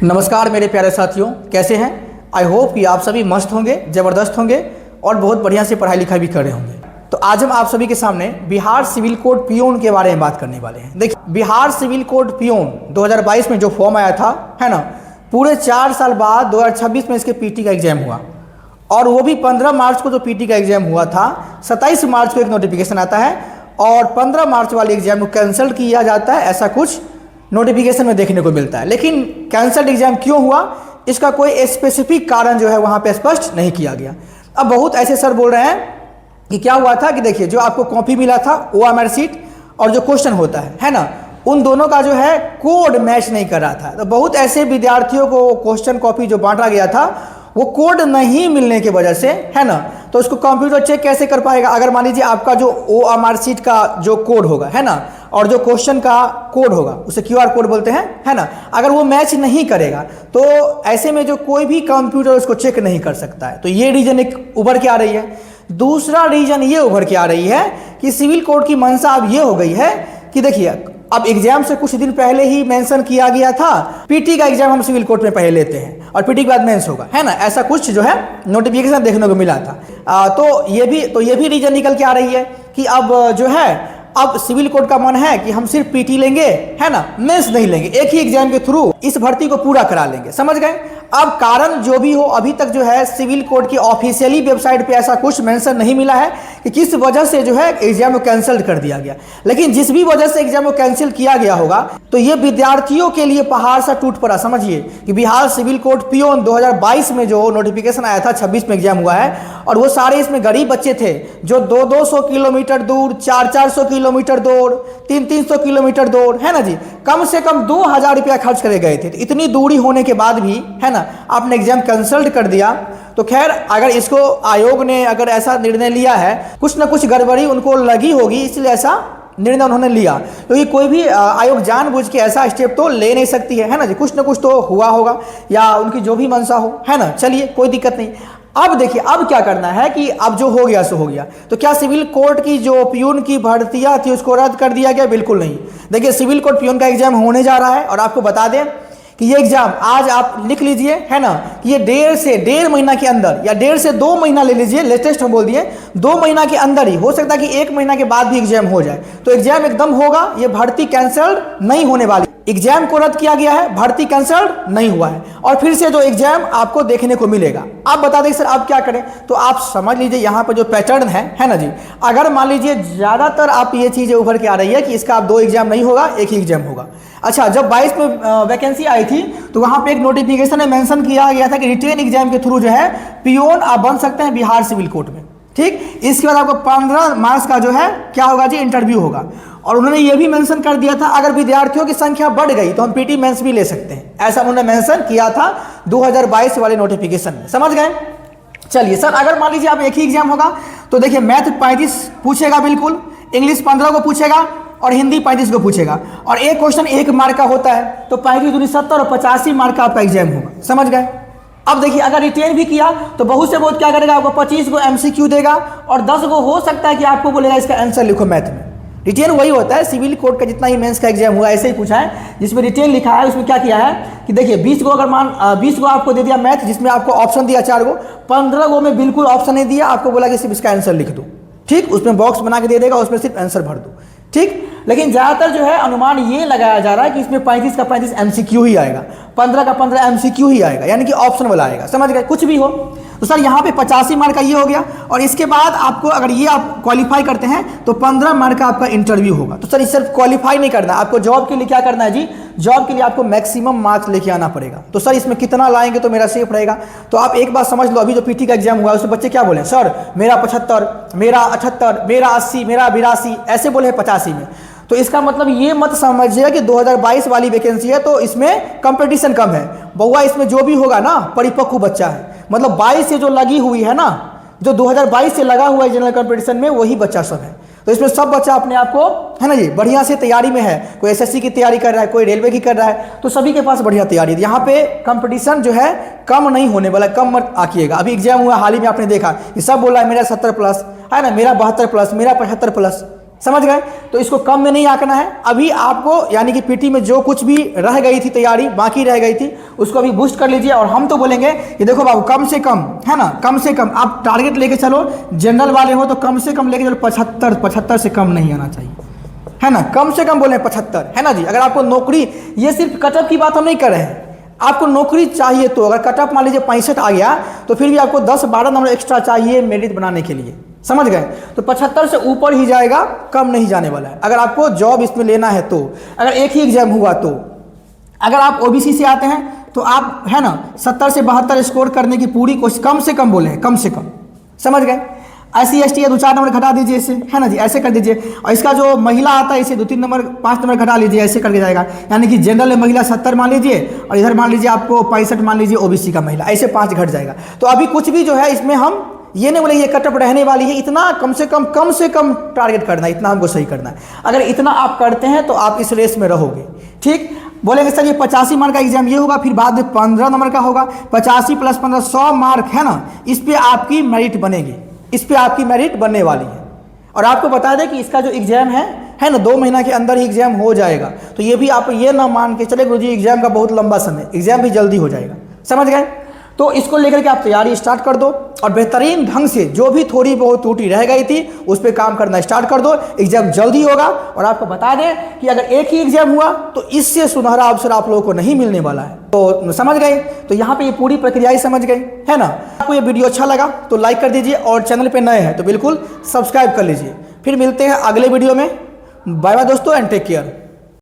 नमस्कार मेरे प्यारे साथियों, कैसे हैं? आई होप कि आप सभी मस्त होंगे, ज़बरदस्त होंगे और बहुत बढ़िया से पढ़ाई लिखाई भी कर रहे होंगे। तो आज हम आप सभी के सामने बिहार सिविल कोड पियोन के बारे में बात करने वाले हैं। देखिए, बिहार सिविल कोड पियोन 2022 में जो फॉर्म आया था, है ना, पूरे 4 साल बाद 2026 में इसके पीटी का एग्जाम हुआ और वो भी 15 मार्च को जो पीटी का एग्जाम हुआ था, 27 मार्च को एक नोटिफिकेशन आता है और 15 मार्च वाले एग्जाम को कैंसिल किया जाता है, ऐसा कुछ नोटिफिकेशन में देखने को मिलता है। लेकिन कैंसल्ड एग्जाम क्यों हुआ, इसका कोई स्पेसिफिक कारण जो है वहाँ पे स्पष्ट नहीं किया गया। अब बहुत ऐसे सर बोल रहे हैं कि क्या हुआ था कि देखिए, जो आपको कॉपी मिला था OMR शीट और जो क्वेश्चन होता है ना, उन दोनों का जो है कोड मैच नहीं कर रहा था। तो बहुत ऐसे विद्यार्थियों को क्वेश्चन कॉपी जो बांटा गया था वो कोड नहीं मिलने की वजह से, है ना, तो उसको कंप्यूटर चेक कैसे कर पाएगा? अगर मान लीजिए आपका जो OMR शीट का जो कोड होगा, है ना, और जो क्वेश्चन का कोड होगा उसे QR कोड बोलते हैं, है ना, अगर वो मैच नहीं करेगा तो ऐसे में जो कोई भी कंप्यूटर उसको चेक नहीं कर सकता है। तो ये रीजन एक उभर के आ रही है। दूसरा रीजन ये उभर के आ रही है कि सिविल कोड की मंशा अब ये हो गई है कि देखिए, अब एग्जाम से कुछ दिन पहले ही मेंशन किया गया था पीटी का एग्जाम हम सिविल कोर्ट में पहले लेते हैं और पीटी के बाद मेंस होगा, है ना, ऐसा कुछ जो है नोटिफिकेशन देखने को मिला था। तो ये भी रीजन निकल के आ रही है कि अब जो है, अब सिविल कोड का मन है कि हम सिर्फ पीटी लेंगे, है ना, मेंस नहीं लेंगे, एक ही एग्जाम के थ्रू इस भर्ती को पूरा करा लेंगे। समझ गए? अब कारण जो भी हो, अभी तक जो है सिविल कोड की ऑफिशियली वेबसाइट पे ऐसा कुछ मेंशन नहीं मिला है कि किस वजह से जो है एग्जाम को कैंसिल कर दिया गया। लेकिन जिस भी वजह से एग्जाम को कैंसिल किया गया होगा, तो ये विद्यार्थियों के लिए पहाड़ सा टूट पड़ा। समझिए कि बिहार सिविल कोड पियोन 2022 में जो नोटिफिकेशन आया था, 26 में एग्जाम हुआ है, और वो सारे इसमें गरीब बच्चे थे जो 200-200 किलोमीटर दूर, 400-400 किलोमीटर दूर, 300-300 किलोमीटर दूर, है ना जी, कम से कम 2000 रुपया खर्च करे गए थे। तो इतनी दूरी होने के बाद भी, है ना, आपने एग्जाम कैंसिल कर दिया। तो खैर, अगर इसको आयोग ने अगर ऐसा निर्णय लिया है, कुछ ना कुछ गड़बड़ी उनको लगी होगी, इसलिए ऐसा निर्णय उन्होंने लिया। क्योंकि कोई भी आयोग जानबूझ के ऐसा स्टेप तो ले नहीं सकती है ना जी, कुछ ना कुछ तो हुआ होगा या उनकी जो भी मंशा हो, है ना। चलिए, कोई दिक्कत नहीं। अब देखिए, अब क्या करना है कि अब जो हो गया सो हो गया। तो क्या सिविल कोर्ट की जो पियून की भर्तियां थी उसको रद्द कर दिया गया? बिल्कुल नहीं। देखिए, सिविल कोर्ट पियून का एग्जाम होने जा रहा है और आपको बता दें कि ये एग्जाम आज आप लिख लीजिए, है ना, कि ये 1.5 महीना के अंदर या 1.5 से 2 महीना ले लीजिए, लेटेस्ट हम बोल दिए 2 महीना के अंदर ही, हो सकता है कि 1 महीना के बाद भी एग्जाम हो जाए। तो एग्जाम एकदम होगा, ये भर्ती कैंसिल नहीं होने वाली। एग्जाम को रद्द किया गया है, भर्ती कैंसिल नहीं हुआ है और फिर से जो एग्जाम आपको देखने को मिलेगा। आप बता दें सर आप क्या करें, तो आप समझ लीजिए यहाँ पर जो पैटर्न है ना जी, अगर मान लीजिए ज़्यादातर आप ये चीज़ें उभर के आ रही है कि इसका आप 2 एग्जाम नहीं होगा, एक ही एग्जाम होगा। अच्छा, जब 22 में वैकेंसी आई थी तो वहाँ पे एक नोटिफिकेशन में मेंशन किया गया था कि रिटेन एग्जाम के थ्रू जो है पियोन आप बन सकते हैं बिहार सिविल कोर्ट में। ठीक, इसके बाद आपको 15 मार्च का जो है क्या होगा जी, इंटरव्यू होगा। और उन्होंने ये भी मेंशन कर दिया था अगर विद्यार्थियों की संख्या बढ़ गई तो हम पीटी मेंस भी ले सकते हैं, ऐसा उन्होंने मेंशन किया था 2022 वाले नोटिफिकेशन में। समझ गए? चलिए सर, अगर मान लीजिए आप एक ही एग्जाम होगा तो देखिए, मैथ 35 पूछेगा बिल्कुल, इंग्लिश 15 को पूछेगा और हिंदी 35 को पूछेगा और एक क्वेश्चन 1 मार्क का होता है, तो 35 दूनी 70 और 85 मार्क का आपका एग्जाम होगा। समझ गए? अब देखिए, अगर रिटेन भी किया तो बहुत से बहुत क्या करेगा, आपको 25 को MCQ देगा और 10 को हो सकता है कि आपको बोलेगा इसका आंसर लिखो मैथ में। रिटेन वही होता है, सिविल कोर्ट का जितना ही मेंस का एग्जाम हुआ ऐसे ही पूछा है, जिसमें रिटेन लिखा है उसमें क्या किया है कि देखिए 20 को अगर 20 को आपको दे दिया मैथ, जिसमें आपको ऑप्शन दिया 4 को, 15 को में बिल्कुल ऑप्शन नहीं दिया, आपको बोला कि सिर्फ इसका आंसर लिख दो। ठीक, उसमें बॉक्स बना के दे देगा, उसमें सिर्फ आंसर भर दो। ठीक, लेकिन ज़्यादातर जो है अनुमान ये लगाया जा रहा है कि इसमें 35 का 35 MCQ ही आएगा, 15 का 15 MCQ ही आएगा, यानी कि ऑप्शन वाला आएगा। समझ गए? कुछ भी हो तो सर यहाँ पे 85 मार्क का ये हो गया और इसके बाद आपको अगर ये आप क्वालिफाई करते हैं तो 15 मार्क का आपका इंटरव्यू होगा। तो सर इस सिर्फ क्वालिफाई नहीं करना, आपको जॉब के लिए क्या करना है जी, जॉब के लिए आपको मैक्सिमम मार्क्स लेके आना पड़ेगा। तो सर इसमें कितना लाएंगे तो मेरा सेफ रहेगा? तो आप एक बात समझ लो, अभी जो पीटी का एग्जाम हुआ है उसमें बच्चे क्या बोले, सर मेरा 75, मेरा 78, मेरा 80, मेरा 82 ऐसे बोले हैं 85 में। तो इसका मतलब ये मत समझिए कि 2022 वाली वैकेंसी है तो इसमें कंपटीशन कम है। बउआ, इसमें जो भी होगा ना परिपक्व बच्चा है, मतलब 22 से जो लगी हुई है ना, जो 2022 से लगा हुआ है जनरल कंपटीशन में, वही बच्चा सब है। तो इसमें सब बच्चा अपने आप को, है ना जी, बढ़िया से तैयारी में है। कोई SSC की तैयारी कर रहा है, कोई रेलवे की कर रहा है, तो सभी के पास बढ़िया तैयारी है। यहाँ पे कंपटीशन जो है कम नहीं होने वाला, कम मत आकिएगा। अभी एग्जाम हुआ हाल ही में, आपने देखा ये सब बोला है मेरा 70 प्लस, है ना, मेरा 72 प्लस, मेरा 75 प्लस। समझ गए। तो इसको कम में नहीं आंकना है। अभी आपको यानी कि पीटी में जो कुछ भी रह गई थी तैयारी बाकी रह गई थी उसको अभी बूस्ट कर लीजिए। और हम तो बोलेंगे कि देखो बाबू कम से कम है ना, कम से कम आप टारगेट लेके चलो। जनरल वाले हो तो कम से कम लेके चलो 75 से कम नहीं आना चाहिए, है ना। कम से कम बोले 75, है ना जी। अगर आपको नौकरी, ये सिर्फ कटअप की बात हम नहीं कर रहे हैं, आपको नौकरी चाहिए तो अगर कटअप मान लीजिए 65 आ गया तो फिर भी आपको 10-12 नंबर एक्स्ट्रा चाहिए मेरिट बनाने के लिए, समझ गए। तो 75 से ऊपर ही जाएगा, कम नहीं जाने वाला है। अगर आपको जॉब इसमें लेना है तो, अगर एक ही एग्जाम हुआ तो, अगर आप ओबीसी से आते हैं तो आप है ना 70 से 72 स्कोर करने की पूरी कोशिश, कम से कम बोले, कम से कम, समझ गए। SC ST या 2-4 नंबर घटा दीजिए इसे, है ना जी, ऐसे कर दीजिए। और इसका जो महिला आता है इसे 2-3 नंबर 5 नंबर घटा लीजिए, ऐसे करके जाएगा। यानी कि जनरल में महिला 70 मान लीजिए और इधर मान लीजिए आपको 65 मान लीजिए ओबीसी का महिला, ऐसे 5 घट जाएगा। तो अभी कुछ भी जो है इसमें हम ये नहीं बोले ये कटअप रहने वाली है, इतना कम से कम टारगेट करना है, इतना हमको सही करना है। अगर इतना आप करते हैं तो आप इस रेस में रहोगे। ठीक, बोलेंगे सर ये 85 मार्क का एग्जाम ये होगा, फिर बाद में 15 नंबर का होगा, 85 + 15 100 मार्क, है ना। इस पर आपकी मेरिट बनेगी, इस पे आपकी मेरिट बनने वाली है। और आपको बता दें कि इसका जो एग्जाम है ना 2 महीना के अंदर ही एग्जाम हो जाएगा। तो ये भी आप ये ना मान के चले गुरुजी एग्जाम का बहुत लंबा समय, एग्जाम भी जल्दी हो जाएगा, समझ गए। तो इसको लेकर के आप तैयारी स्टार्ट कर दो और बेहतरीन ढंग से जो भी थोड़ी बहुत त्रुटि रह गई थी उस पर काम करना स्टार्ट कर दो। एग्जाम जल्दी होगा। और आपको बता दें कि अगर एक ही एग्जाम हुआ तो इससे सुनहरा अवसर आप लोगों को नहीं मिलने वाला है। तो समझ गए। तो यहाँ पे ये पूरी प्रक्रिया ही समझ गए, है ना। आपको ये वीडियो अच्छा लगा तो लाइक कर दीजिए और चैनल पे नए हैं तो बिल्कुल सब्सक्राइब कर लीजिए। फिर मिलते हैं अगले वीडियो में। बाय बाय दोस्तों एंड टेक केयर।